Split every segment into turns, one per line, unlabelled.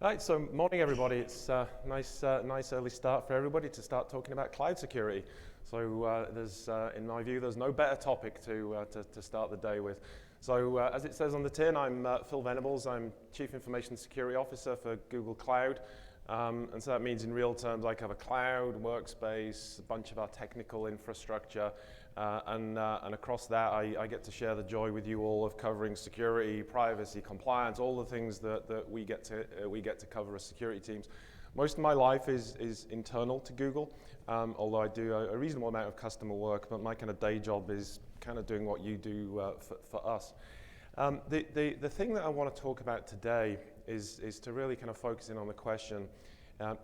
Right, so morning everybody. It's nice early start for everybody to start talking about cloud security. So in my view, there's no better topic to start the day with. So as it says on the tin, I'm Phil Venables. I'm Chief Information Security Officer for Google Cloud. And so that means in real terms, I cover cloud, workspace, a bunch of our technical infrastructure, and across that, I get to share the joy with you all of covering security, privacy, compliance, all the things that we get to cover as security teams. Most of my life is internal to Google, although I do a reasonable amount of customer work, but my kind of day job is kind of doing what you do for us. The thing that I want to talk about today is to really kind of focus in on the question,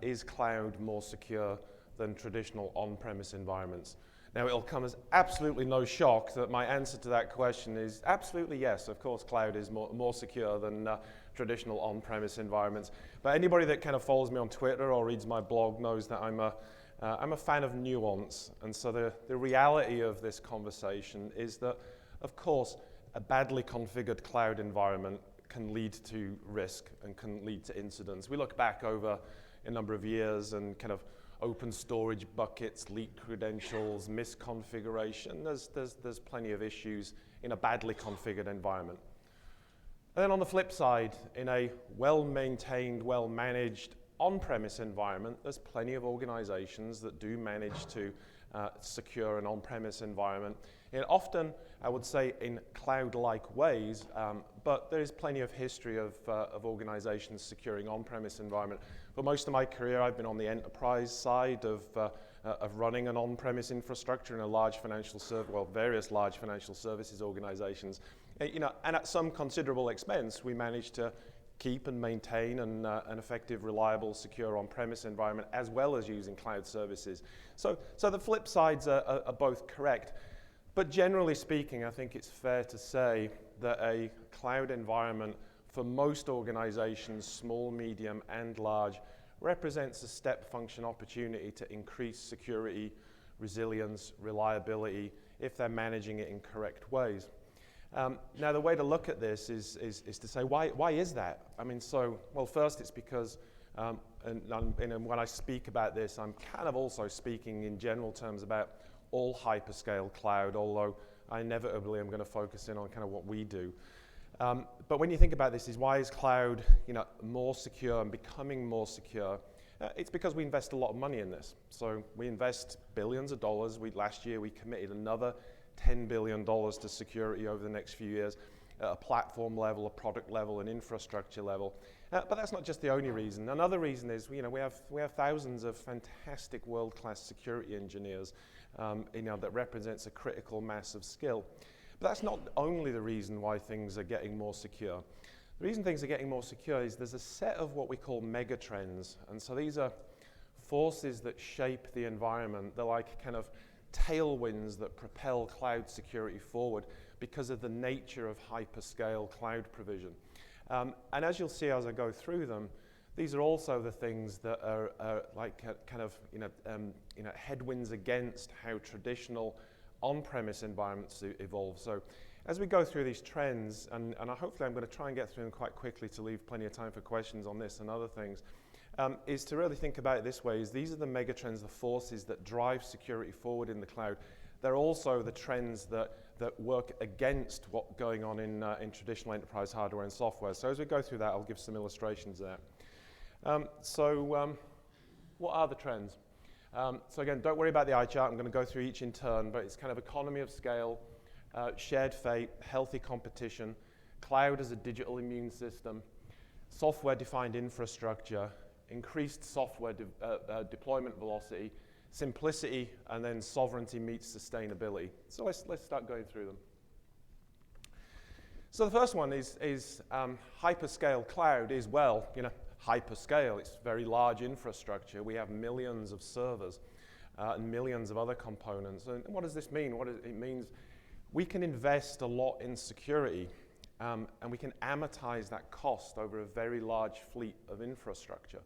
is cloud more secure than traditional on-premise environments? Now, it'll come as absolutely no shock that my answer to that question is absolutely yes. Of course, cloud is more secure than traditional on-premise environments. But anybody that kind of follows me on Twitter or reads my blog knows that I'm a fan of nuance. And so the reality of this conversation is that, of course, a badly configured cloud environment can lead to risk and can lead to incidents. We look back over a number of years and kind of open storage buckets, leaked credentials, misconfiguration. There's plenty of issues in a badly configured environment. And then on the flip side, in a well-maintained, well-managed on-premise environment, there's plenty of organizations that do manage to secure an on-premise environment. And often, I would say, in cloud-like ways, but there is plenty of history of organizations securing on-premise environment. For most of my career, I've been on the enterprise side of running an on-premise infrastructure in a various large financial services organizations. And at some considerable expense, we managed to keep and maintain an effective, reliable, secure on-premise environment, as well as using cloud services. So the flip sides are both correct. But generally speaking, I think it's fair to say that a cloud environment for most organizations, small, medium, and large, represents a step function opportunity to increase security, resilience, reliability, if they're managing it in correct ways. Now, the way to look at this is to say, why is that? I mean, first it's because, when I speak about this, I'm kind of also speaking in general terms about all hyperscale cloud, although I inevitably am going to focus in on kind of what we do. But when you think about this, why is cloud more secure and becoming more secure? It's because we invest a lot of money in this. So we invest billions of dollars. Last year we committed another $10 billion to security over the next few years at a platform level, a product level, an infrastructure level. But that's not just the only reason. Another reason is we have thousands of fantastic world-class security engineers that represents a critical mass of skill. But that's not only the reason why things are getting more secure. The reason things are getting more secure is there's a set of what we call megatrends. And so these are forces that shape the environment. They're like kind of tailwinds that propel cloud security forward because of the nature of hyperscale cloud provision. And as you'll see as I go through them, these are also the things that are like kind of headwinds against how traditional on-premise environments evolve. So as we go through these trends, and hopefully I'm going to try and get through them quite quickly to leave plenty of time for questions on this and other things, is to really think about it this way, is these are the megatrends, the forces that drive security forward in the cloud. They're also the trends that work against what's going on in traditional enterprise hardware and software. So as we go through that, I'll give some illustrations there. What are the trends? So again, don't worry about the eye chart. I'm going to go through each in turn, but it's kind of economy of scale, shared fate, healthy competition, cloud as a digital immune system, software-defined infrastructure, increased software deployment velocity, simplicity, and then sovereignty meets sustainability. So let's start going through them. So the first one is hyperscale cloud is, hyperscale. It's very large infrastructure. We have millions of servers and millions of other components. And what does this mean? It means we can invest a lot in security and we can amortize that cost over a very large fleet of infrastructure.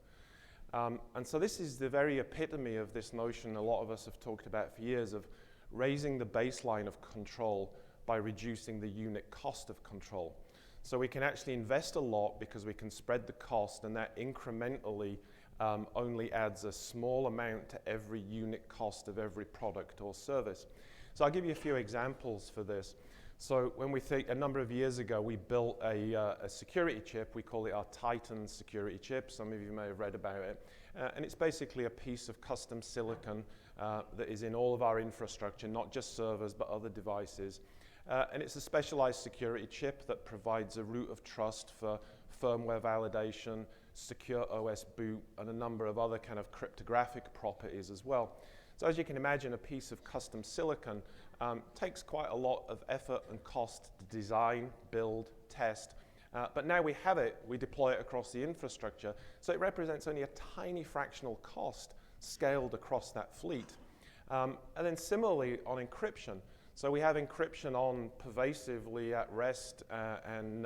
And so this is the very epitome of this notion a lot of us have talked about for years of raising the baseline of control by reducing the unit cost of control. So we can actually invest a lot because we can spread the cost, and that incrementally only adds a small amount to every unit cost of every product or service. So I'll give you a few examples for this. So when we think, a number of years ago, we built a security chip. We call it our Titan security chip. Some of you may have read about it. And it's basically a piece of custom silicon that is in all of our infrastructure, not just servers, but other devices. And it's a specialized security chip that provides a root of trust for firmware validation, secure OS boot, and a number of other kind of cryptographic properties as well. So as you can imagine, a piece of custom silicon takes quite a lot of effort and cost to design, build, test. But now we have it, we deploy it across the infrastructure, so it represents only a tiny fractional cost scaled across that fleet. And then similarly on encryption. So we have encryption on pervasively at rest and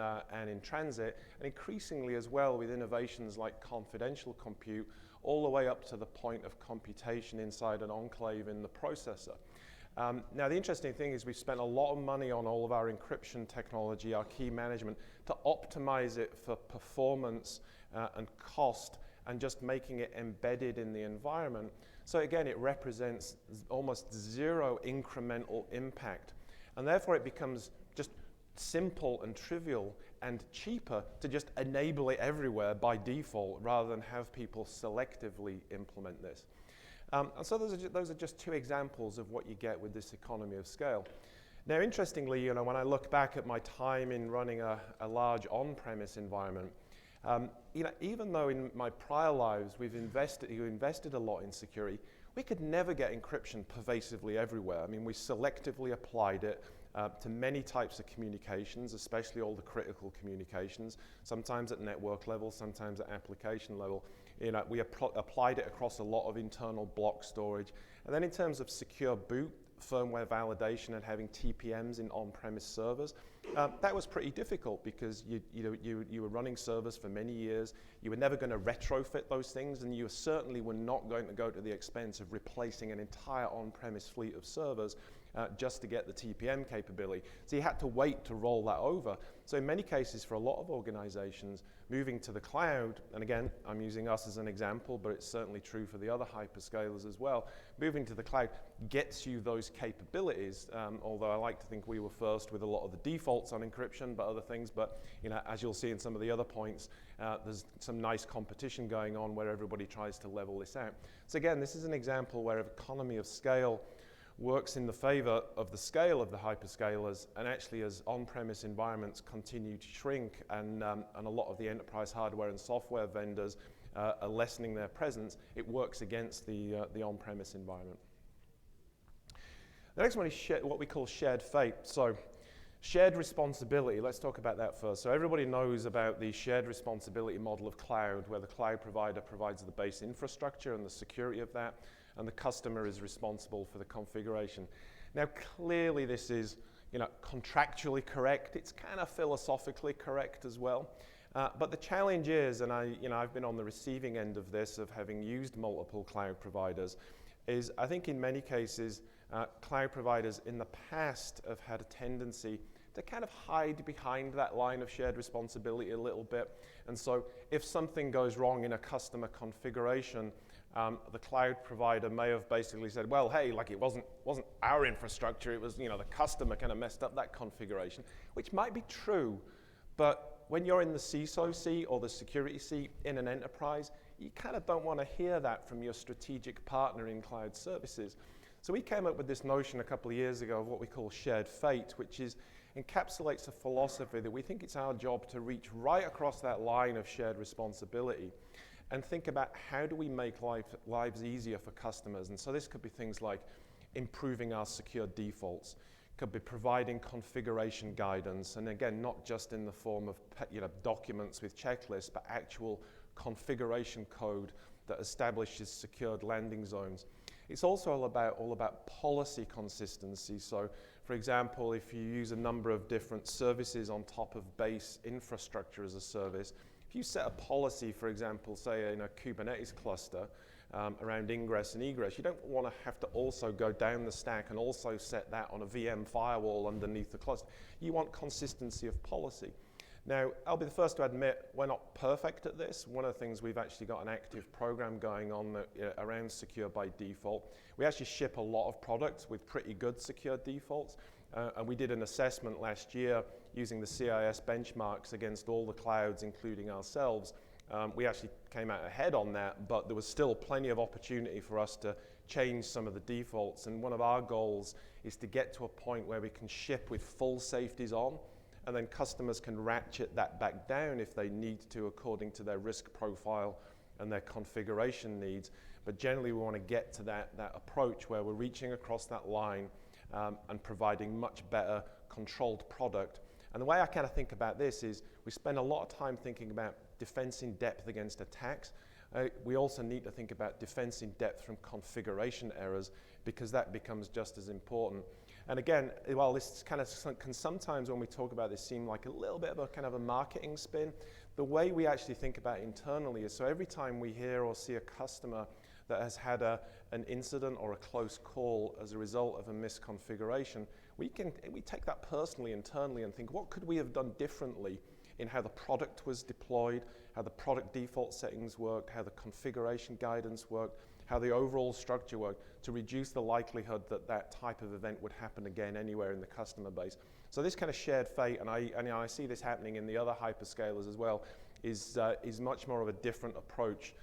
in transit, and increasingly as well with innovations like confidential compute, all the way up to the point of computation inside an enclave in the processor. Now the interesting thing is we've spent a lot of money on all of our encryption technology, our key management, to optimize it for performance and cost, and just making it embedded in the environment. So again, it represents almost zero incremental impact. And therefore it becomes just simple and trivial and cheaper to just enable it everywhere by default rather than have people selectively implement this. And so those are just two examples of what you get with this economy of scale. Now, interestingly, when I look back at my time in running a large on-premise environment, even though in my prior lives you invested a lot in security, we could never get encryption pervasively everywhere. I mean, we selectively applied it to many types of communications, especially all the critical communications, sometimes at network level, sometimes at application level. We applied it across a lot of internal block storage. And then in terms of secure boot, firmware validation, and having TPMs in on-premise servers, that was pretty difficult because you were running servers for many years. You were never going to retrofit those things, and you certainly were not going to go to the expense of replacing an entire on-premise fleet of servers just to get the TPM capability. So you had to wait to roll that over. So in many cases, for a lot of organizations, moving to the cloud, and again, I'm using us as an example, but it's certainly true for the other hyperscalers as well, moving to the cloud gets you those capabilities, although I like to think we were first with a lot of the defaults on encryption, but other things. But as you'll see in some of the other points, there's some nice competition going on where everybody tries to level this out. So again, this is an example where economy of scale works in the favor of the scale of the hyperscalers, and actually as on-premise environments continue to shrink and a lot of the enterprise hardware and software vendors are lessening their presence, it works against the on-premise environment. The next one is what we call shared fate. So shared responsibility, let's talk about that first. So everybody knows about the shared responsibility model of cloud, where the cloud provider provides the base infrastructure and the security of that, and the customer is responsible for the configuration. Now, clearly this is contractually correct. It's kind of philosophically correct as well. But the challenge is, and I've been on the receiving end of this, of having used multiple cloud providers, is I think in many cases, cloud providers in the past have had a tendency to kind of hide behind that line of shared responsibility a little bit. And so if something goes wrong in a customer configuration, the cloud provider may have basically said, well, hey, like it wasn't our infrastructure, it was the customer kind of messed up that configuration, which might be true, but when you're in the CISO seat or the security seat in an enterprise, you kind of don't want to hear that from your strategic partner in cloud services. So we came up with this notion a couple of years ago of what we call shared fate, which encapsulates a philosophy that we think it's our job to reach right across that line of shared responsibility and think about how do we make lives easier for customers. And so this could be things like improving our secure defaults, could be providing configuration guidance, and again, not just in the form of documents with checklists, but actual configuration code that establishes secured landing zones. It's also all about policy consistency. So, for example, if you use a number of different services on top of base infrastructure as a service, if you set a policy, for example, say in a Kubernetes cluster around ingress and egress, you don't want to have to also go down the stack and also set that on a VM firewall underneath the cluster. You want consistency of policy. Now, I'll be the first to admit we're not perfect at this. One of the things, we've actually got an active program going on around secure by default. We actually ship a lot of products with pretty good secure defaults. And we did an assessment last year using the CIS benchmarks against all the clouds, including ourselves. We actually came out ahead on that, but there was still plenty of opportunity for us to change some of the defaults. And one of our goals is to get to a point where we can ship with full safeties on, and then customers can ratchet that back down if they need to, according to their risk profile and their configuration needs. But generally, we want to get to that approach where we're reaching across that line and providing much better controlled product. And the way I kind of think about this is we spend a lot of time thinking about defense in depth against attacks. We also need to think about defense in depth from configuration errors, because that becomes just as important. And again, while this kind of can sometimes, when we talk about this, seem like a little bit of a kind of a marketing spin, the way we actually think about it internally is, so every time we hear or see a customer that has had an incident or a close call as a result of a misconfiguration, we take that personally internally and think, what could we have done differently in how the product was deployed, how the product default settings worked, how the configuration guidance worked, how the overall structure worked, to reduce the likelihood that that type of event would happen again anywhere in the customer base. So this kind of shared fate, and I see this happening in the other hyperscalers as well, is much more of a different approach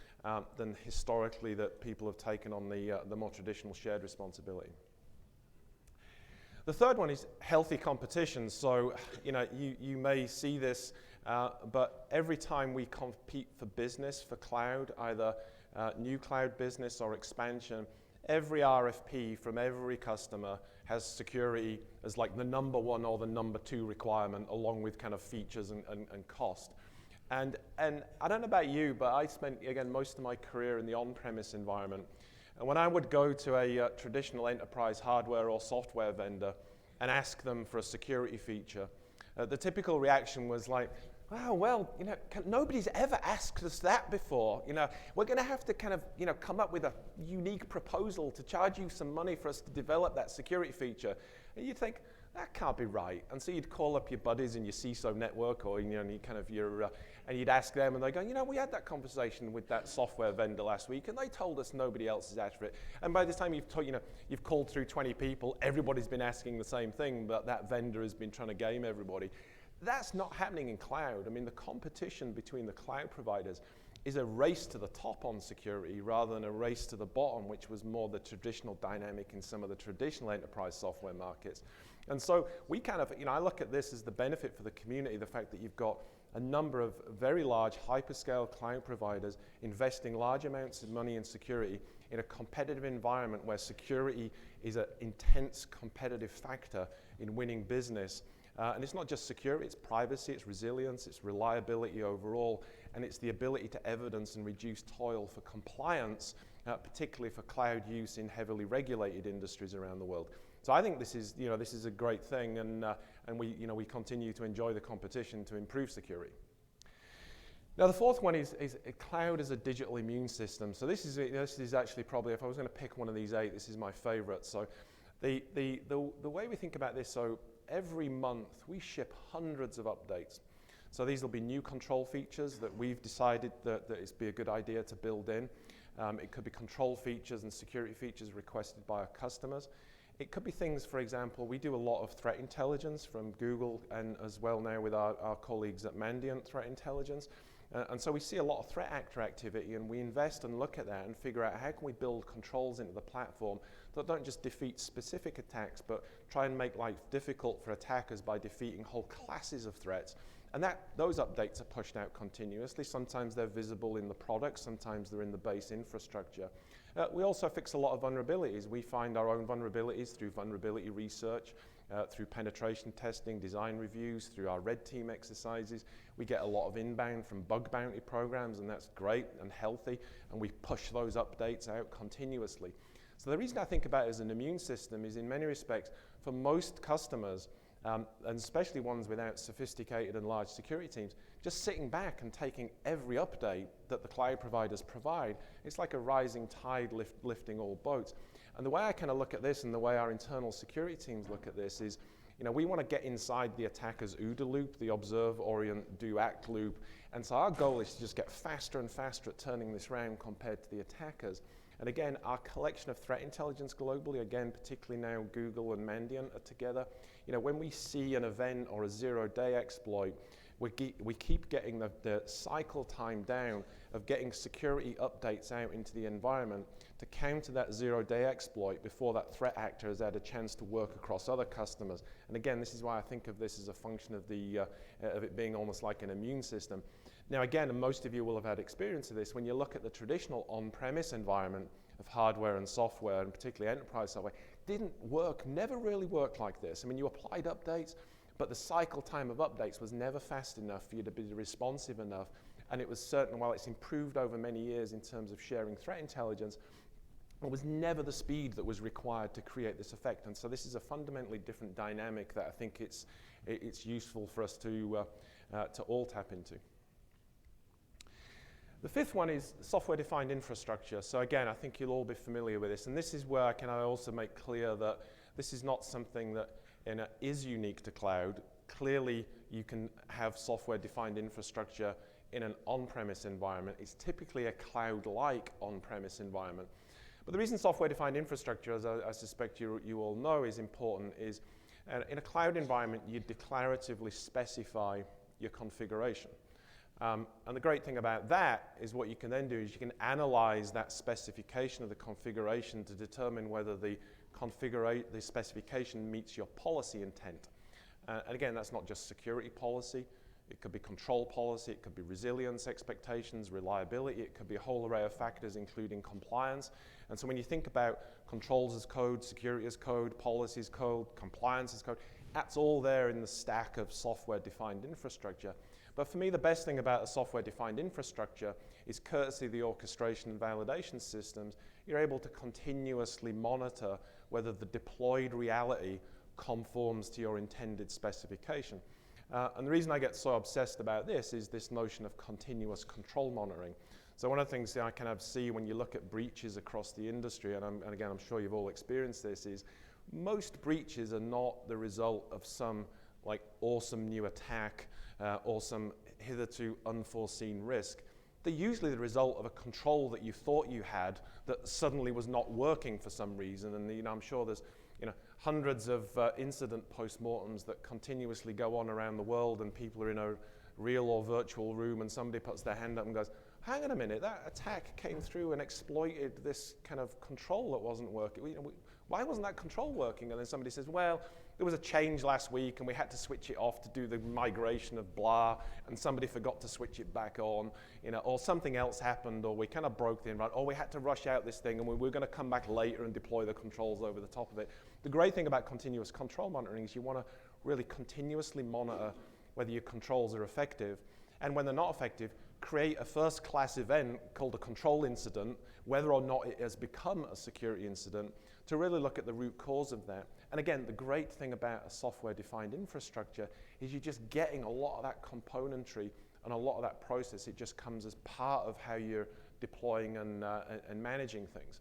than historically that people have taken on the more traditional shared responsibility. The third one is healthy competition. So, you may see this, but every time we compete for business for cloud, either new cloud business or expansion, every RFP from every customer has security as like the number one or the number two requirement, along with kind of features and cost. And I don't know about you, but I spent, again, most of my career in the on-premise environment. And when I would go to a traditional enterprise hardware or software vendor and ask them for a security feature, the typical reaction was like, "Wow, well, nobody's ever asked us that before. We're going to have to kind of, come up with a unique proposal to charge you some money for us to develop that security feature." And you'd think, that can't be right. And so you'd call up your buddies in your CISO network, or and you'd ask them, and they go, "We had that conversation with that software vendor last week, and they told us nobody else is after it." And by the time you've called through 20 people, everybody's been asking the same thing, but that vendor has been trying to game everybody. That's not happening in cloud. I mean, the competition between the cloud providers is a race to the top on security rather than a race to the bottom, which was more the traditional dynamic in some of the traditional enterprise software markets. And so we kind of, I look at this as the benefit for the community, the fact that you've got a number of very large hyperscale cloud providers investing large amounts of money in security in a competitive environment where security is an intense competitive factor in winning business. And it's not just security, it's privacy, it's resilience, it's reliability overall, and it's the ability to evidence and reduce toil for compliance, particularly for cloud use in heavily regulated industries around the world. So I think this is a great thing, and we continue to enjoy the competition to improve security. Now the fourth one is cloud as a digital immune system. So this is actually probably, if I was going to pick one of these 8, this is my favorite. So the way we think about this, so every month we ship hundreds of updates. So these will be new control features that we've decided that it'd be a good idea to build in. It could be control features and security features requested by our customers. It could be things, for example, we do a lot of threat intelligence from Google, and as well now with our colleagues at Mandiant Threat Intelligence. And so we see a lot of threat actor activity, and we invest and look at that and figure out how can we build controls into the platform that don't just defeat specific attacks, but try and make life difficult for attackers by defeating whole classes of threats. And those updates are pushed out continuously. Sometimes they're visible in the product, sometimes they're in the base infrastructure. We also fix a lot of vulnerabilities. We find our own vulnerabilities through vulnerability research, through penetration testing, design reviews, through our red team exercises. We get a lot of inbound from bug bounty programs, and that's great and healthy, and we push those updates out continuously. So the reason I think about it as an immune system is, in many respects, for most customers, and especially ones without sophisticated and large security teams, just sitting back and taking every update that the cloud providers provide, it's like a rising tide lifting all boats. And the way I kind of look at this, and the way our internal security teams look at this, is We want to get inside the attacker's OODA loop, the observe, orient, do, act loop. And so our goal is to just get faster and faster at turning this round compared to the attackers. And again, our collection of threat intelligence globally, again, particularly now Google and Mandiant are together. When we see an event or a zero-day exploit, we keep getting the cycle time down of getting security updates out into the environment to counter that zero-day exploit before that threat actor has had a chance to work across other customers. And again, this is why I think of this as a function of it being almost like an immune system. Now again, and most of you will have had experience of this, when you look at the traditional on-premise environment of hardware and software, and particularly enterprise software, didn't work, never really worked like this. I mean, you applied updates, but the cycle time of updates was never fast enough for you to be responsive enough. And it was certain, while it's improved over many years in terms of sharing threat intelligence, it was never the speed that was required to create this effect. And so this is a fundamentally different dynamic that I think it's useful for us to all tap into. The fifth one is software-defined infrastructure. So again, I think you'll all be familiar with this. And this is where I also make clear that this is not something that is unique to cloud. Clearly, you can have software-defined infrastructure in an on-premise environment. It's typically a cloud-like on-premise environment. But the reason software-defined infrastructure, as I suspect you all know, is important is in a cloud environment, you declaratively specify your configuration. And the great thing about that is what you can then do is you can analyze that specification of the configuration to determine whether the specification meets your policy intent. And again, that's not just security policy. It could be control policy. It could be resilience expectations, reliability. It could be a whole array of factors, including compliance. And so when you think about controls as code, security as code, policies code, compliance as code, that's all there in the stack of software-defined infrastructure. But for me, the best thing about a software-defined infrastructure is courtesy of the orchestration and validation systems, you're able to continuously monitor whether the deployed reality conforms to your intended specification. And the reason I get so obsessed about this is this notion of continuous control monitoring. So one of the things that I kind of see when you look at breaches across the industry, and again, I'm sure you've all experienced this, is most breaches are not the result of some like awesome new attack or some hitherto unforeseen risk. They're usually the result of a control that you thought you had that suddenly was not working for some reason. And I'm sure there's hundreds of incident postmortems that continuously go on around the world, and people are in a real or virtual room and somebody puts their hand up and goes, hang on a minute, that attack came through and exploited this kind of control that wasn't working. Why wasn't that control working? And then somebody says, well, there was a change last week and we had to switch it off to do the migration of blah, and somebody forgot to switch it back on, or something else happened, or we kind of broke the environment, or we had to rush out this thing and we were going to come back later and deploy the controls over the top of it. The great thing about continuous control monitoring is you want to really continuously monitor whether your controls are effective, and when they're not effective, create a first-class event called a control incident, whether or not it has become a security incident, to really look at the root cause of that. And again, the great thing about a software-defined infrastructure is you're just getting a lot of that componentry and a lot of that process. It just comes as part of how you're deploying and managing things.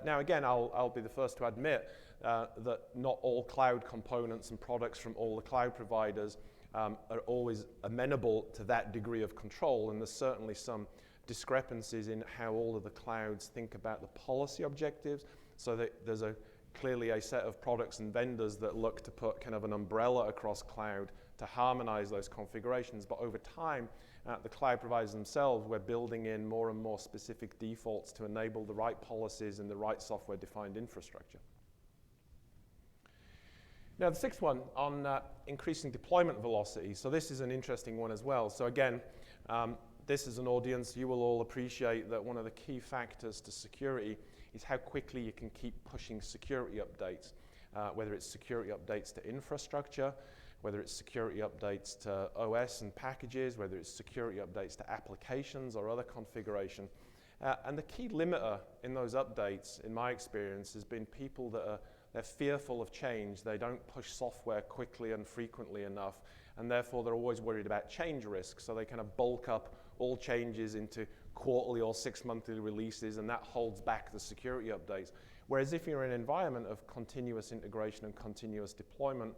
Now again, I'll be the first to admit that not all cloud components and products from all the cloud providers are always amenable to that degree of control, and there's certainly some discrepancies in how all of the clouds think about the policy objectives, so that there's clearly a set of products and vendors that look to put kind of an umbrella across cloud to harmonize those configurations. But over time, the cloud providers themselves, we're building in more and more specific defaults to enable the right policies and the right software-defined infrastructure. Now, the sixth one on increasing deployment velocity. So this is an interesting one as well. So again, this is an audience, you will all appreciate that one of the key factors to security is how quickly you can keep pushing security updates, whether it's security updates to infrastructure, whether it's security updates to OS and packages, whether it's security updates to applications or other configuration. And the key limiter in those updates, in my experience, has been people that they're fearful of change. They don't push software quickly and frequently enough, and therefore they're always worried about change risk. So they kind of bulk up all changes into quarterly or 6-monthly releases, and that holds back the security updates. Whereas if you're in an environment of continuous integration and continuous deployment,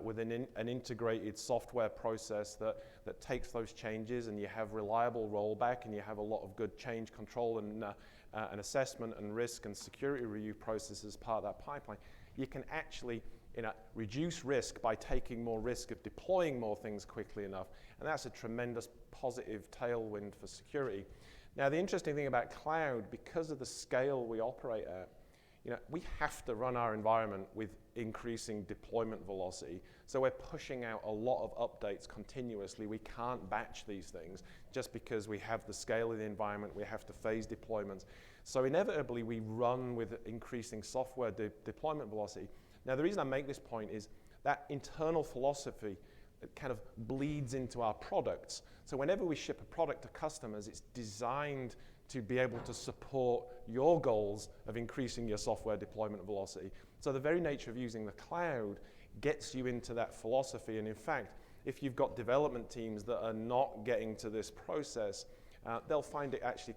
with an integrated software process that takes those changes, and you have reliable rollback, and you have a lot of good change control and assessment and risk and security review processes as part of that pipeline, you can actually reduce risk by taking more risk of deploying more things quickly enough, and that's a tremendous positive tailwind for security. Now, the interesting thing about cloud, because of the scale we operate at, we have to run our environment with increasing deployment velocity. So we're pushing out a lot of updates continuously. We can't batch these things just because we have the scale of the environment. We have to phase deployments. So inevitably, we run with increasing software deployment velocity. Now, the reason I make this point is that internal philosophy kind of bleeds into our products. So whenever we ship a product to customers, it's designed to be able to support your goals of increasing your software deployment velocity. So the very nature of using the cloud gets you into that philosophy. And in fact, if you've got development teams that are not getting to this process, they'll find it actually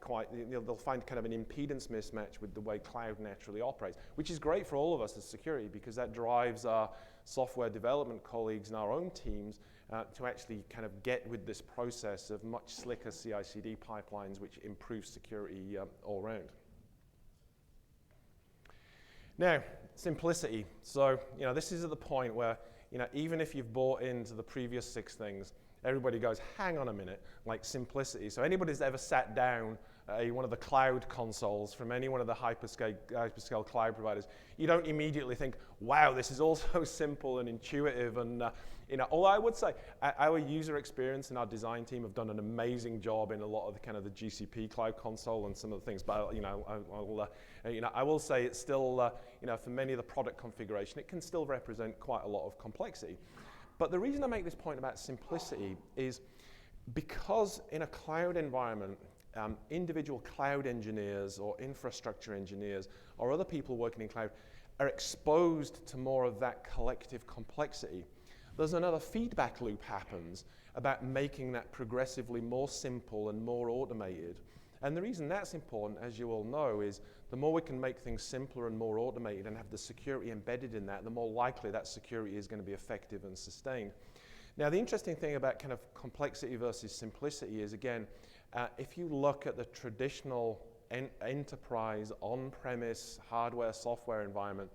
they'll find kind of an impedance mismatch with the way cloud naturally operates, which is great for all of us as security, because that drives our software development colleagues and our own teams to actually kind of get with this process of much slicker CI/CD pipelines, which improve security all around. Now, simplicity. So, this is at the point where, even if you've bought into the previous 6 things, everybody goes, hang on a minute, like simplicity. So anybody who's ever sat down at one of the cloud consoles from any one of the hyperscale cloud providers, you don't immediately think, wow, this is all so simple and intuitive. And although I would say our user experience and our design team have done an amazing job in a lot of the kind of the GCP cloud console and some of the things. But I will say it's still, for many of the product configuration, it can still represent quite a lot of complexity. But the reason I make this point about simplicity is because in a cloud environment, individual cloud engineers or infrastructure engineers or other people working in cloud are exposed to more of that collective complexity. There's another feedback loop happens about making that progressively more simple and more automated. And the reason that's important, as you all know, is the more we can make things simpler and more automated and have the security embedded in that, the more likely that security is going to be effective and sustained. Now, the interesting thing about kind of complexity versus simplicity is, again, if you look at the traditional enterprise on-premise hardware software environment,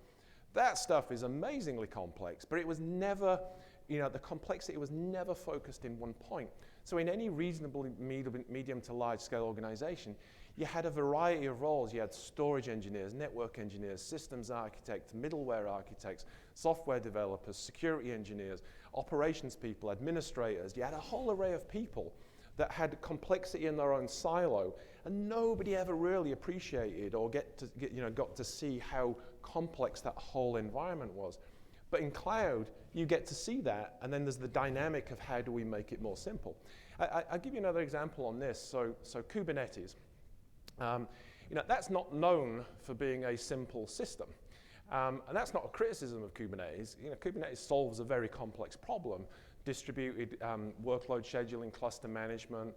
that stuff is amazingly complex, but it was never, the complexity was never focused in one point. So in any reasonable medium to large scale organization, you had a variety of roles. You had storage engineers, network engineers, systems architects, middleware architects, software developers, security engineers, operations people, administrators. You had a whole array of people that had complexity in their own silo, and nobody ever really appreciated or got to see how complex that whole environment was. But in cloud, you get to see that, and then there's the dynamic of how do we make it more simple. I'll give you another example on this. So Kubernetes, that's not known for being a simple system. And that's not a criticism of Kubernetes. Kubernetes solves a very complex problem. Distributed workload scheduling, cluster management,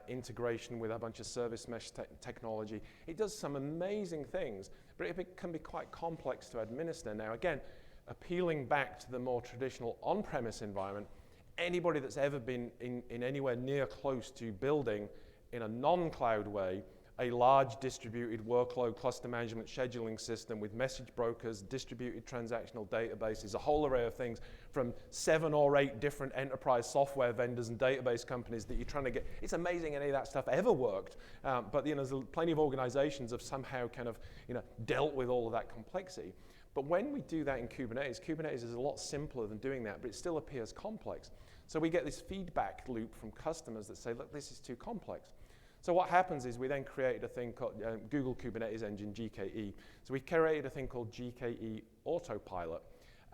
integration with a bunch of service mesh technology. It does some amazing things, but it can be quite complex to administer. Now, again, appealing back to the more traditional on-premise environment, anybody that's ever been in anywhere near close to building in a non-cloud way a large distributed workload cluster management scheduling system with message brokers, distributed transactional databases, a whole array of things from 7 or 8 different enterprise software vendors and database companies that you're trying to get. It's amazing any of that stuff ever worked, but there's plenty of organizations have somehow kind of dealt with all of that complexity. But when we do that in Kubernetes, Kubernetes is a lot simpler than doing that, but it still appears complex. So we get this feedback loop from customers that say, look, this is too complex. So what happens is we then created a thing called Google Kubernetes Engine, GKE. So we created a thing called GKE Autopilot.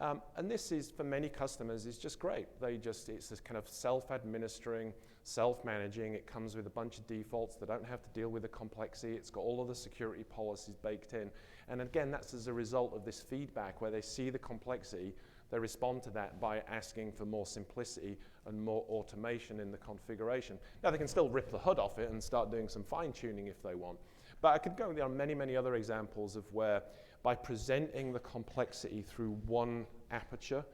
And this is, for many customers, is just great. It's this kind of self-administering, self-managing. It comes with a bunch of defaults. They don't have to deal with the complexity. It's got all of the security policies baked in. And again, that's as a result of this feedback where they see the complexity. They respond to that by asking for more simplicity and more automation in the configuration. Now, they can still rip the hood off it and start doing some fine-tuning if they want. But I could go on many, many other examples of where, by presenting the complexity through one aperture,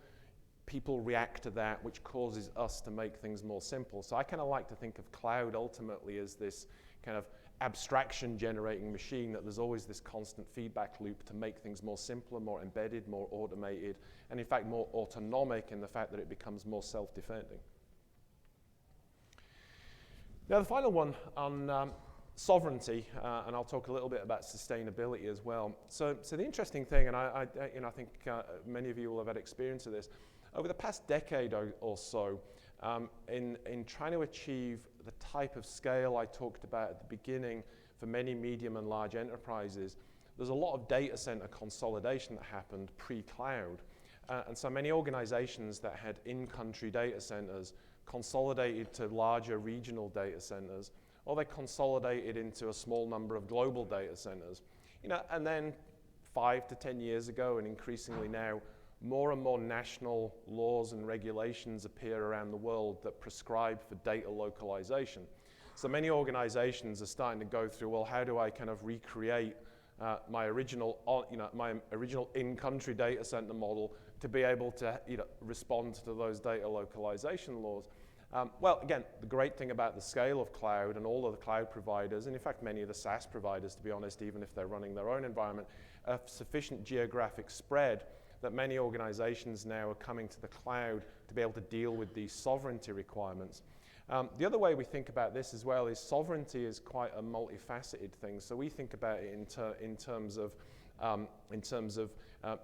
people react to that, which causes us to make things more simple. So I kind of like to think of cloud ultimately as this kind of abstraction generating machine, that there's always this constant feedback loop to make things more simpler, more embedded, more automated, and in fact more autonomic in the fact that it becomes more self-defending. Now the final one on sovereignty, and I'll talk a little bit about sustainability as well. So the interesting thing, and I think many of you will have had experience of this, over the past decade or so, in trying to achieve the type of scale I talked about at the beginning for many medium and large enterprises, there's a lot of data center consolidation that happened pre-cloud. And so many organizations that had in-country data centers consolidated to larger regional data centers, or they consolidated into a small number of global data centers. And then 5 to 10 years ago, and increasingly now, more and more national laws and regulations appear around the world that prescribe for data localization. So many organizations are starting to go through, well, how do I kind of recreate my original in-country data center model to be able to respond to those data localization laws? Well, again, the great thing about the scale of cloud and all of the cloud providers, and in fact many of the SaaS providers, to be honest, even if they're running their own environment, have sufficient geographic spread that many organizations now are coming to the cloud to be able to deal with these sovereignty requirements. The other way we think about this as well is sovereignty is quite a multifaceted thing. So we think about it in terms of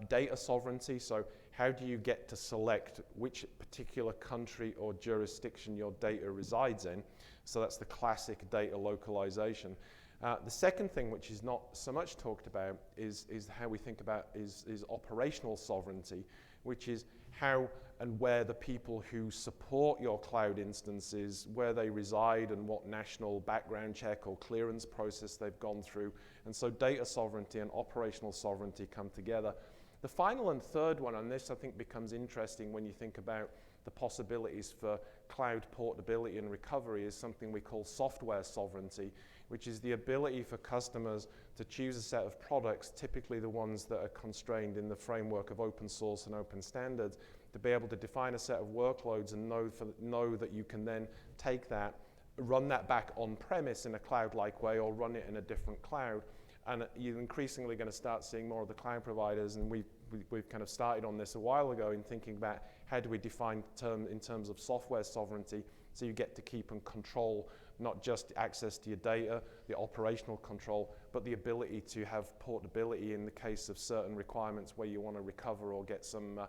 data sovereignty. So how do you get to select which particular country or jurisdiction your data resides in? So that's the classic data localization. The second thing, which is not so much talked about, is how we think about is operational sovereignty, which is how and where the people who support your cloud instances, where they reside and what national background check or clearance process they've gone through. And so data sovereignty and operational sovereignty come together. The final and third one on this, I think, becomes interesting when you think about the possibilities for cloud portability and recovery, is something we call software sovereignty, which is the ability for customers to choose a set of products, typically the ones that are constrained in the framework of open source and open standards, to be able to define a set of workloads and know that you can then take that, run that back on-premise in a cloud-like way, or run it in a different cloud. And you're increasingly going to start seeing more of the cloud providers, and we've kind of started on this a while ago in thinking about how do we define in terms of software sovereignty, so you get to keep and control not just access to your data, the operational control, but the ability to have portability in the case of certain requirements where you want to recover or get some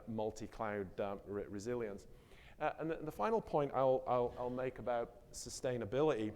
multi-cloud resilience. And the final point I'll make about sustainability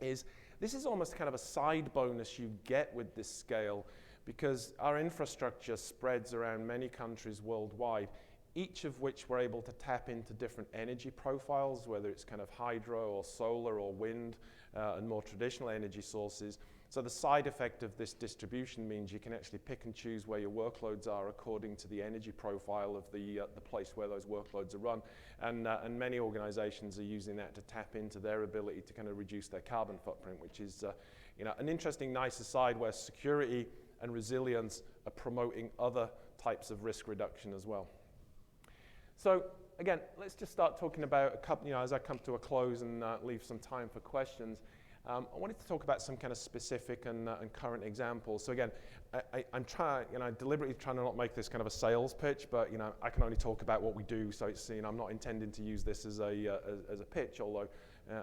is this is almost kind of a side bonus you get with this scale, because our infrastructure spreads around many countries worldwide, each of which we're able to tap into different energy profiles, whether it's kind of hydro or solar or wind and more traditional energy sources. So the side effect of this distribution means you can actually pick and choose where your workloads are according to the energy profile of the place where those workloads are run. And many organizations are using that to tap into their ability to kind of reduce their carbon footprint, which is an interesting, nice aside where security and resilience are promoting other types of risk reduction as well. So again, let's just start talking about a couple, as I come to a close and leave some time for questions. I wanted to talk about some kind of specific and current examples. So again, I'm trying, deliberately trying to not make this kind of a sales pitch, but I can only talk about what we do. So it's, I'm not intending to use this as a pitch, although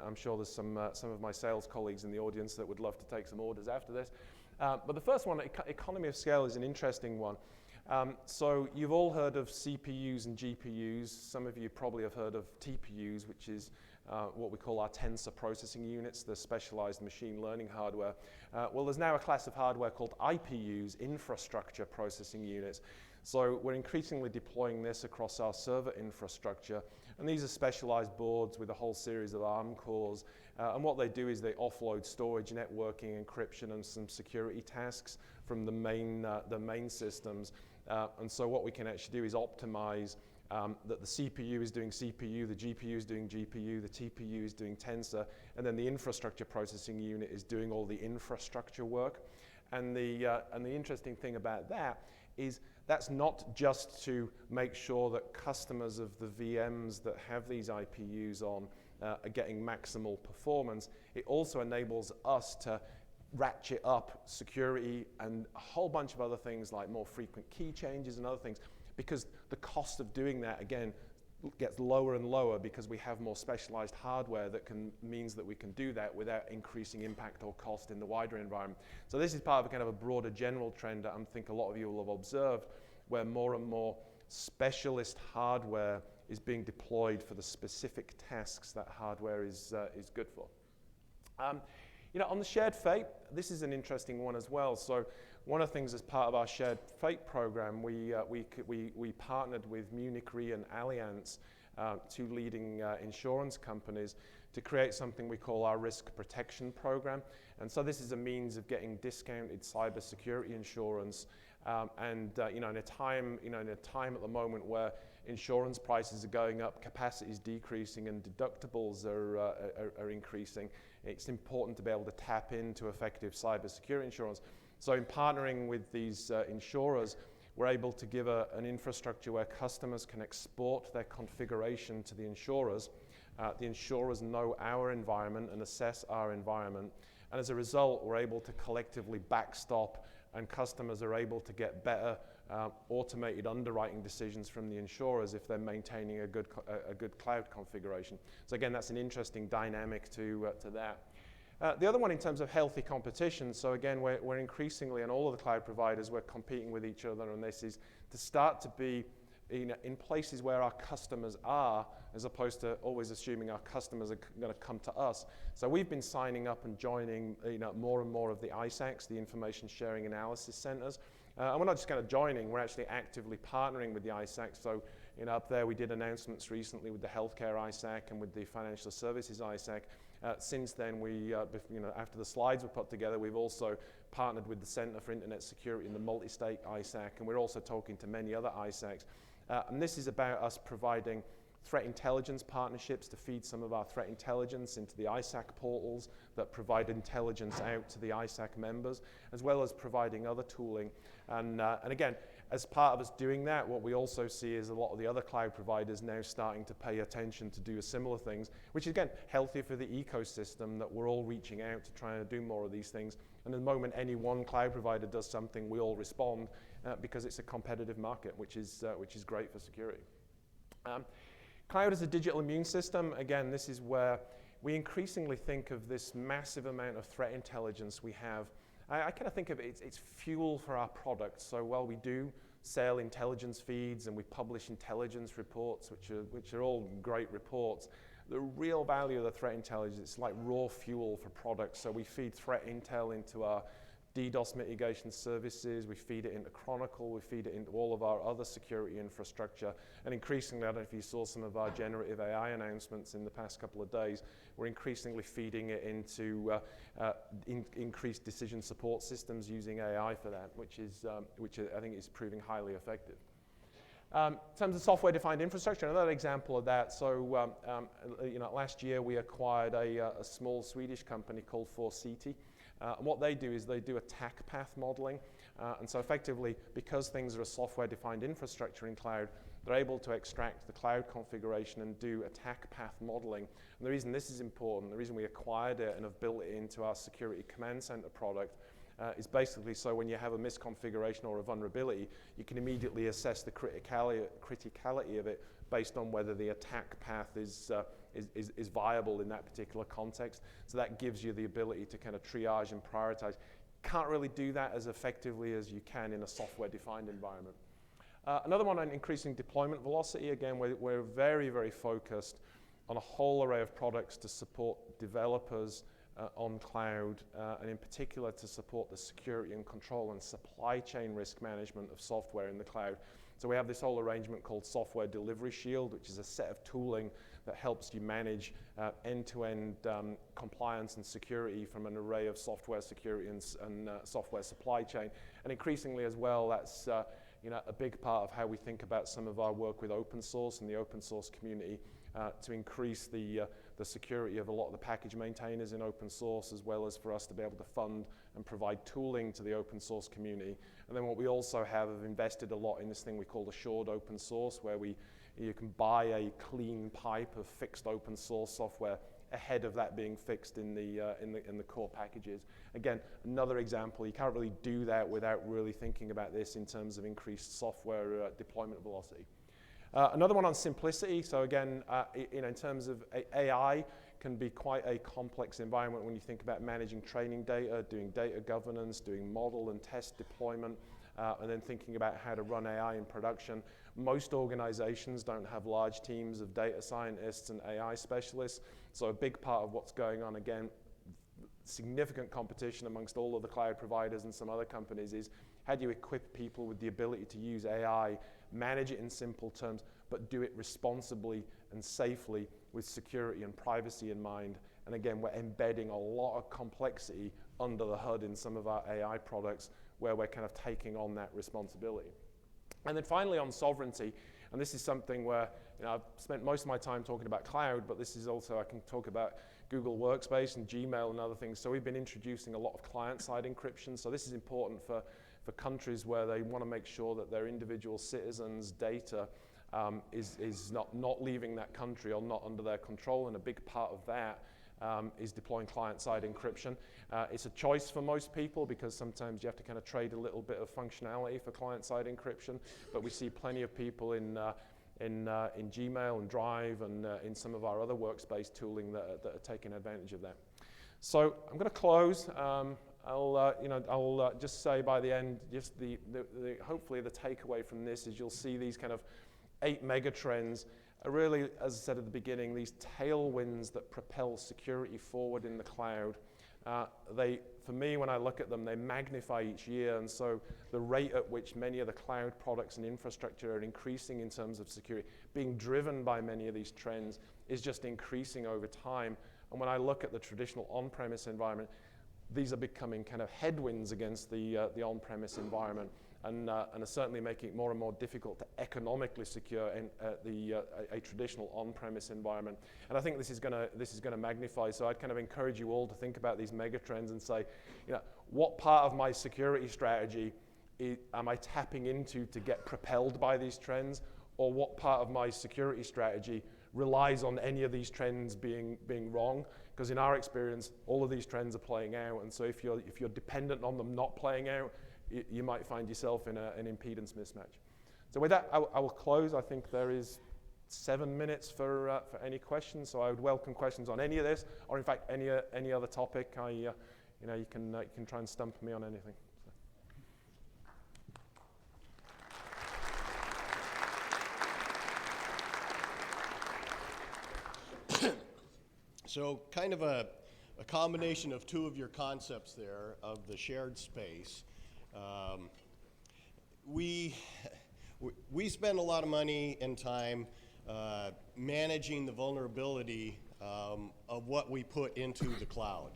I'm sure there's some of my sales colleagues in the audience that would love to take some orders after this. But the first one, economy of scale, is an interesting one. So you've all heard of CPUs and GPUs. Some of you probably have heard of TPUs, which is what we call our tensor processing units, the specialized machine learning hardware. Well, there's now a class of hardware called IPUs, infrastructure processing units. So we're increasingly deploying this across our server infrastructure. And these are specialized boards with a whole series of ARM cores. And what they do is they offload storage, networking, encryption, and some security tasks from the main systems. And so what we can actually do is optimize that the CPU is doing CPU, the GPU is doing GPU, the TPU is doing tensor, and then the infrastructure processing unit is doing all the infrastructure work. And the interesting thing about that is that's not just to make sure that customers of the VMs that have these IPUs on are getting maximal performance. It also enables us to ratchet up security and a whole bunch of other things like more frequent key changes and other things, because the cost of doing that, again, gets lower and lower because we have more specialized hardware that means that we can do that without increasing impact or cost in the wider environment. So this is part of a kind of a broader general trend that I think a lot of you will have observed, where more and more specialist hardware is being deployed for the specific tasks that hardware is good for. On the Shared Fate, this is an interesting one as well. So one of the things as part of our Shared Fate program, we partnered with Munich Re and Allianz, two leading insurance companies, to create something we call our risk protection program. And so this is a means of getting discounted cybersecurity insurance. In a time at the moment where insurance prices are going up, capacity is decreasing, and deductibles are increasing, it's important to be able to tap into effective cybersecurity insurance. So in partnering with these insurers, we're able to give an infrastructure where customers can export their configuration to the insurers. The insurers know our environment and assess our environment. And as a result, we're able to collectively backstop, and customers are able to get better automated underwriting decisions from the insurers if they're maintaining a good cloud configuration. So again, that's an interesting dynamic to that. The other one in terms of healthy competition, so again, we're increasingly, and all of the cloud providers, we're competing with each other, and this is to start to be in places where our customers are, as opposed to always assuming our customers are going to come to us. So we've been signing up and joining more and more of the ISACs, the Information Sharing Analysis Centers. And we're not just kind of joining, we're actually actively partnering with the ISACs. So up there we did announcements recently with the Healthcare ISAC and with the Financial Services ISAC. Since then, after the slides were put together, we've also partnered with the Center for Internet Security and the Multi-State ISAC, and we're also talking to many other ISACs. And this is about us providing threat intelligence partnerships to feed some of our threat intelligence into the ISAC portals that provide intelligence out to the ISAC members, as well as providing other tooling. And again, as part of us doing that, what we also see is a lot of the other cloud providers now starting to pay attention to do similar things, which is, again, healthy for the ecosystem that we're all reaching out to try to do more of these things. And the moment any one cloud provider does something, we all respond because it's a competitive market, which is great for security. Cloud as a digital immune system, again, this is where we increasingly think of this massive amount of threat intelligence we have. I kind of think of it, it's fuel for our products. So while we do sell intelligence feeds and we publish intelligence reports, which are all great reports, the real value of the threat intelligence is like raw fuel for products. So we feed threat intel into our DDoS mitigation services, we feed it into Chronicle, we feed it into all of our other security infrastructure, and increasingly, I don't know if you saw some of our generative AI announcements in the past couple of days, we're increasingly feeding it into increased decision support systems using AI for that, which I think is proving highly effective. In terms of software-defined infrastructure, another example of that, so last year we acquired a small Swedish company called Forsiti. And what they do is they do attack path modeling. And so effectively, because things are a software-defined infrastructure in cloud, they're able to extract the cloud configuration and do attack path modeling. And the reason this is important, the reason we acquired it and have built it into our Security Command Center product, is basically so when you have a misconfiguration or a vulnerability, you can immediately assess the criticality of it based on whether the attack path is viable in that particular context. So that gives you the ability to kind of triage and prioritize. Can't really do that as effectively as you can in a software-defined environment. Another one on increasing deployment velocity. Again, we're very, very focused on a whole array of products to support developers on cloud, and in particular to support the security and control and supply chain risk management of software in the cloud. So we have this whole arrangement called Software Delivery Shield, which is a set of tooling that helps you manage end-to-end compliance and security from an array of software security and software supply chain. And increasingly as well, that's a big part of how we think about some of our work with open source and the open source community to increase the the security of a lot of the package maintainers in open source, as well as for us to be able to fund and provide tooling to the open source community. And then what we also have invested a lot in this thing we call assured open source, where you can buy a clean pipe of fixed open source software ahead of that being fixed in the core packages. Again, another example, you can't really do that without really thinking about this in terms of increased software deployment velocity. Another one on simplicity. So again, in terms of AI, can be quite a complex environment when you think about managing training data, doing data governance, doing model and test deployment, and then thinking about how to run AI in production. Most organizations don't have large teams of data scientists and AI specialists. So a big part of what's going on, again, significant competition amongst all of the cloud providers and some other companies, is how do you equip people with the ability to use AI, manage it in simple terms, but do it responsibly and safely with security and privacy in mind. And again, we're embedding a lot of complexity under the hood in some of our AI products where we're kind of taking on that responsibility. And then finally on sovereignty, and this is something where I've spent most of my time talking about cloud, but this is also, I can talk about Google Workspace and Gmail and other things. So we've been introducing a lot of client-side encryption. So this is important for countries where they want to make sure that their individual citizens' data is not leaving that country or not under their control, and a big part of that is deploying client-side encryption. It's a choice for most people because sometimes you have to kind of trade a little bit of functionality for client-side encryption, but we see plenty of people in Gmail and Drive and in some of our other workspace tooling that are taking advantage of that. So I'm going to close. I'll just say by the end, just hopefully the takeaway from this is you'll see these kind of 8 mega trends are really, as I said at the beginning, these tailwinds that propel security forward in the cloud. For me, when I look at them, they magnify each year, and so the rate at which many of the cloud products and infrastructure are increasing in terms of security, being driven by many of these trends, is just increasing over time. And when I look at the traditional on-premise environment, these are becoming kind of headwinds against the on-premise environment, and are certainly making it more and more difficult to economically secure a traditional on-premise environment. And I think this is going to magnify. So I'd kind of encourage you all to think about these mega trends and say, what part of my security strategy am I tapping into to get propelled by these trends, or what part of my security strategy relies on any of these trends being wrong? Because in our experience, all of these trends are playing out, and so if you're dependent on them not playing out, you might find yourself in an impedance mismatch. So with that, I will close. I think there is 7 minutes for any questions. So I would welcome questions on any of this, or in fact any other topic. You can try and stump me on anything.
So kind of a combination of two of your concepts there of the shared space. We spend a lot of money and time managing the vulnerability of what we put into the cloud.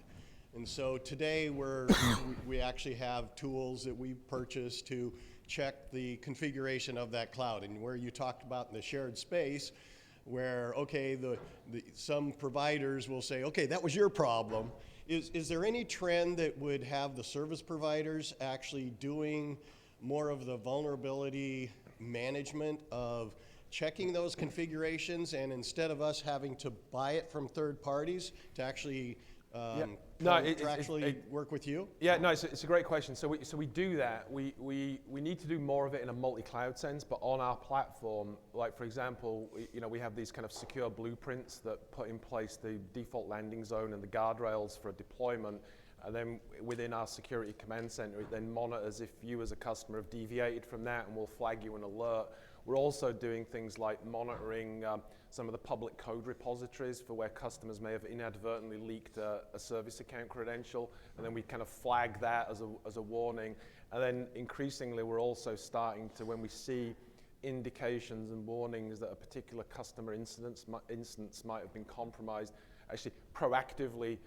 And so today we actually have tools that we purchase to check the configuration of that cloud. And where you talked about in the shared space, where, okay, some providers will say, okay, that was your problem. Is there any trend that would have the service providers actually doing more of the vulnerability management of checking those configurations, and instead of us having to buy it from third parties to actually work with you?
Yeah, no, it's a great question. So we do that. We need to do more of it in a multi-cloud sense, but on our platform, like for example, we have these kind of secure blueprints that put in place the default landing zone and the guardrails for a deployment. And then within our security command center, it then monitors if you as a customer have deviated from that, and we'll flag you an alert. We're also doing things like monitoring some of the public code repositories for where customers may have inadvertently leaked a service account credential, and then we kind of flag that as a warning. And then increasingly, we're also starting to, when we see indications and warnings that a particular customer instance might have been compromised, actually proactively,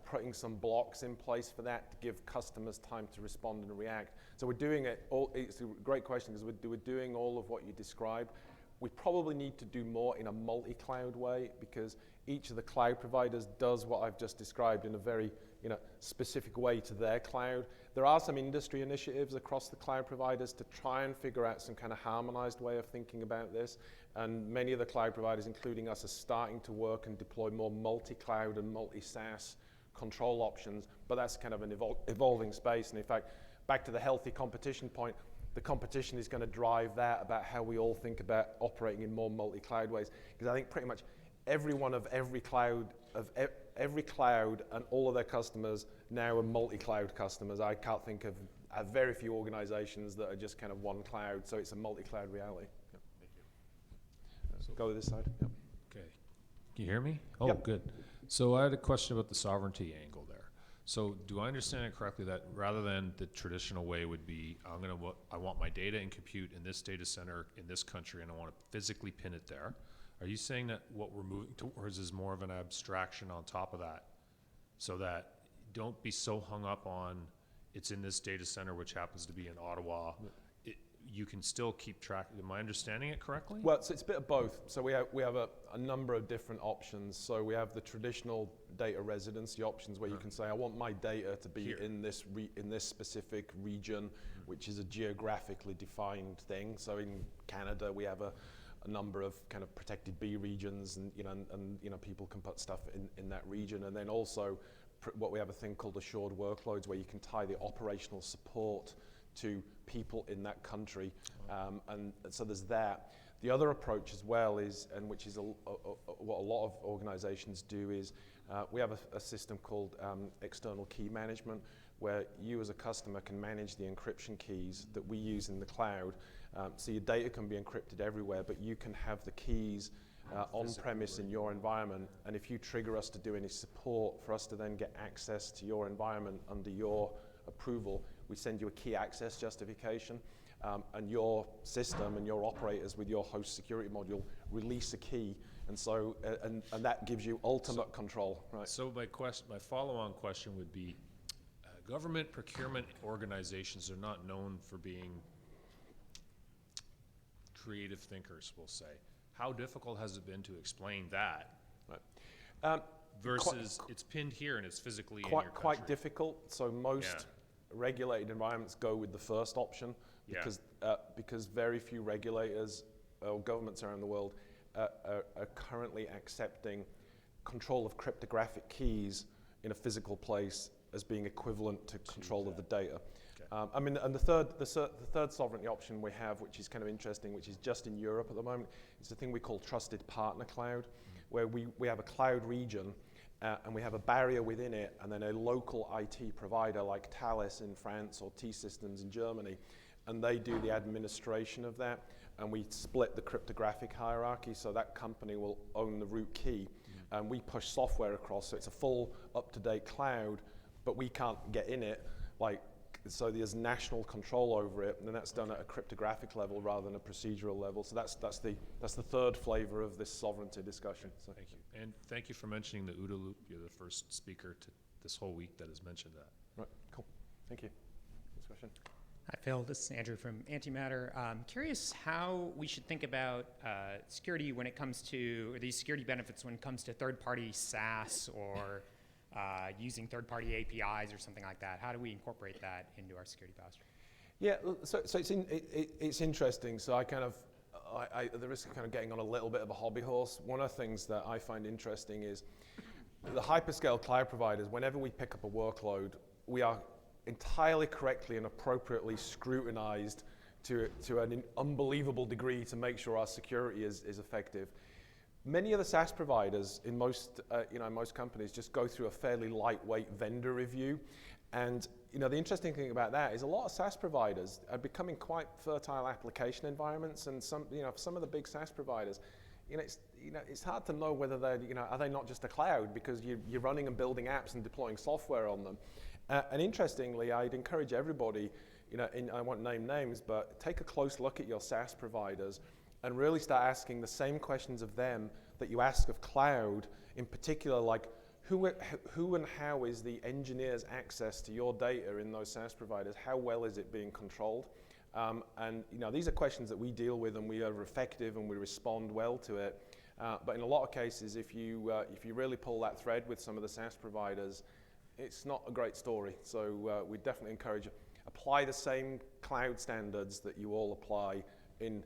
putting some blocks in place for that to give customers time to respond and react. So we're doing it all. It's a great question because we're doing all of what you described. We probably need to do more in a multi-cloud way because each of the cloud providers does what I've just described in a very specific way to their cloud. There are some industry initiatives across the cloud providers to try and figure out some kind of harmonized way of thinking about this. And many of the cloud providers, including us, are starting to work and deploy more multi-cloud and multi-SaaS control options, but that's kind of an evolving space. And in fact, back to the healthy competition point, the competition is going to drive that about how we all think about operating in more multi-cloud ways. Because I think pretty much every one of every cloud and all of their customers now are multi-cloud customers. I can't think of very few organizations that are just kind of one cloud, so it's a multi-cloud reality. Yep.
Thank you.
So go to this side. Yep.
Okay. Can you hear me? Oh,
Yep.
good. So I had a question about the sovereignty angle there. So do I understand it correctly that rather than the traditional way would be, I want my data and compute in this data center in this country and I want to physically pin it there? Are you saying that what we're moving towards is more of an abstraction on top of that, so that don't be so hung up on it's in this data center, which happens to be in Ottawa. You can still keep track. Am I understanding it correctly?
Well, so it's a bit of both. So we have a number of different options. So we have the traditional data residency options where you can say, I want my data to be
Here.
in this specific region, which is a geographically defined thing. So in Canada, we have a number of kind of protected B regions, and people can put stuff in that region. And then also what we have a thing called assured workloads, where you can tie the operational support to people in that country, and so there's that. The other approach as well is, and which is what a lot of organizations do, is we have a system called external key management, where you as a customer can manage the encryption keys that we use in the cloud. So your data can be encrypted everywhere, but you can have the keys on-premise in your environment, and if you trigger us to do any support for us to then get access to your environment under your approval, we send you a key access justification, and your system and your operators with your host security module release a key, and so and that gives you ultimate control. Right.
So my follow-on question would be, government procurement organizations are not known for being creative thinkers, we'll say. How difficult has it been to explain that?
Right.
Versus it's pinned here and it's physically in your country.
Quite difficult. So most regulated environments go with the first option because very few regulators or governments around the world are currently accepting control of cryptographic keys in a physical place as being equivalent to control of the data. Okay. And the third sovereignty option we have, which is kind of interesting, which is just in Europe at the moment, is a thing we call Trusted Partner Cloud, where we have a cloud region, and we have a barrier within it, and then a local IT provider like Thales in France or T-Systems in Germany, and they do the administration of that, and we split the cryptographic hierarchy, so that company will own the root key, and we push software across, so it's a full up-to-date cloud, but we can't get in it, so there's national control over it, and that's done at a cryptographic level rather than a procedural level. So that's the third flavor of this sovereignty discussion. So.
Thank you, and thank you for mentioning the OODA loop. You're the first speaker this whole week that has mentioned that.
Right, cool. Thank you. Next question.
Hi, Phil. This is Andrew from Antimatter. Curious how we should think about security when it comes to, or these security benefits when it comes to third-party SaaS or using third-party APIs or something like that. How do we incorporate that into our security posture?
Yeah, so it's interesting. So at the risk of kind of getting on a little bit of a hobby horse, one of the things that I find interesting is the hyperscale cloud providers, whenever we pick up a workload, we are entirely correctly and appropriately scrutinized to an unbelievable degree to make sure our security is effective. Many of the SaaS providers in most companies just go through a fairly lightweight vendor review, and the interesting thing about that is a lot of SaaS providers are becoming quite fertile application environments, and some of the big SaaS providers, it's hard to know whether they're are they not just a cloud because you're running and building apps and deploying software on them, and interestingly, I'd encourage everybody, I won't name names, but take a close look at your SaaS providers and really start asking the same questions of them that you ask of cloud, in particular, like who and how is the engineer's access to your data in those SaaS providers? How well is it being controlled? And these are questions that we deal with, and we are effective, and we respond well to it. But in a lot of cases, if you really pull that thread with some of the SaaS providers, it's not a great story. So we definitely encourage you. Apply the same cloud standards that you all apply in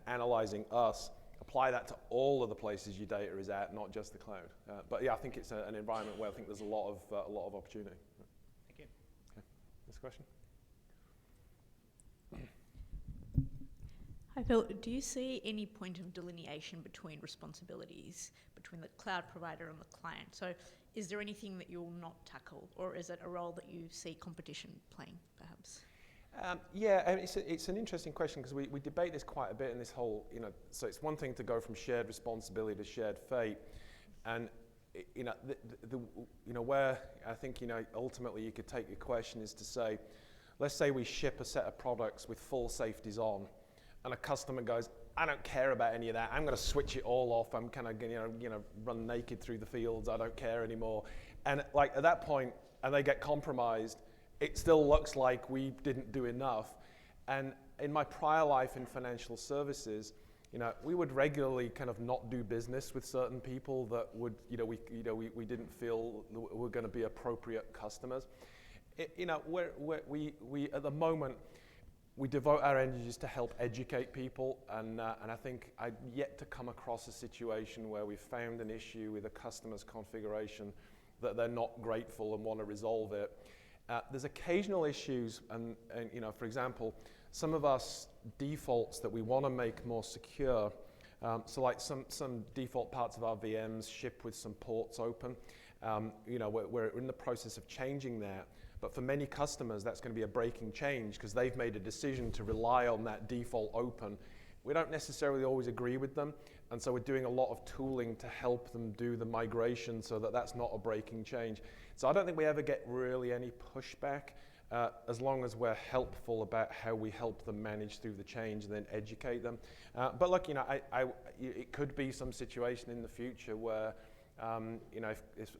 analyzing us. Apply that to all of the places your data is at, not just the cloud. But yeah, I think it's an environment where I think there's a lot of opportunity.
Thank you.
Okay. Next question.
Hi Phil, do you see any point of delineation between responsibilities between the cloud provider and the client? So is there anything that you'll not tackle, or is it a role that you see competition playing, perhaps?
Yeah, and it's an interesting question, because we debate this quite a bit in this whole, so it's one thing to go from shared responsibility to shared fate, and where I think ultimately you could take your question is to say, let's say we ship a set of products with full safeties on, and a customer goes, I don't care about any of that. I'm going to switch it all off. I'm kind of run naked through the fields. I don't care anymore. And like at that point, and they get compromised, it still looks like we didn't do enough. And in my prior life in financial services, we would regularly kind of not do business with certain people that would, we didn't feel were going to be appropriate customers. We at the moment, we devote our energies to help educate people, and I think I've yet to come across a situation where we've found an issue with a customer's configuration that they're not grateful and want to resolve it. There's occasional issues, and for example, some of us defaults that we want to make more secure. So like some default parts of our VMs ship with some ports open. We're in the process of changing that. But for many customers, that's going to be a breaking change, because they've made a decision to rely on that default open. We don't necessarily always agree with them, and so we're doing a lot of tooling to help them do the migration so that that's not a breaking change. So I don't think we ever get really any pushback, as long as we're helpful about how we help them manage through the change and then educate them. But look, it could be some situation in the future where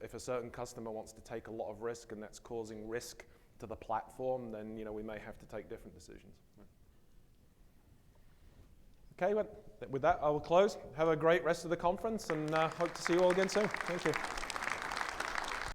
if a certain customer wants to take a lot of risk and that's causing risk to the platform, then we may have to take different decisions. Okay, with that I will close. Have a great rest of the conference, and hope to see you all again soon. Thank you.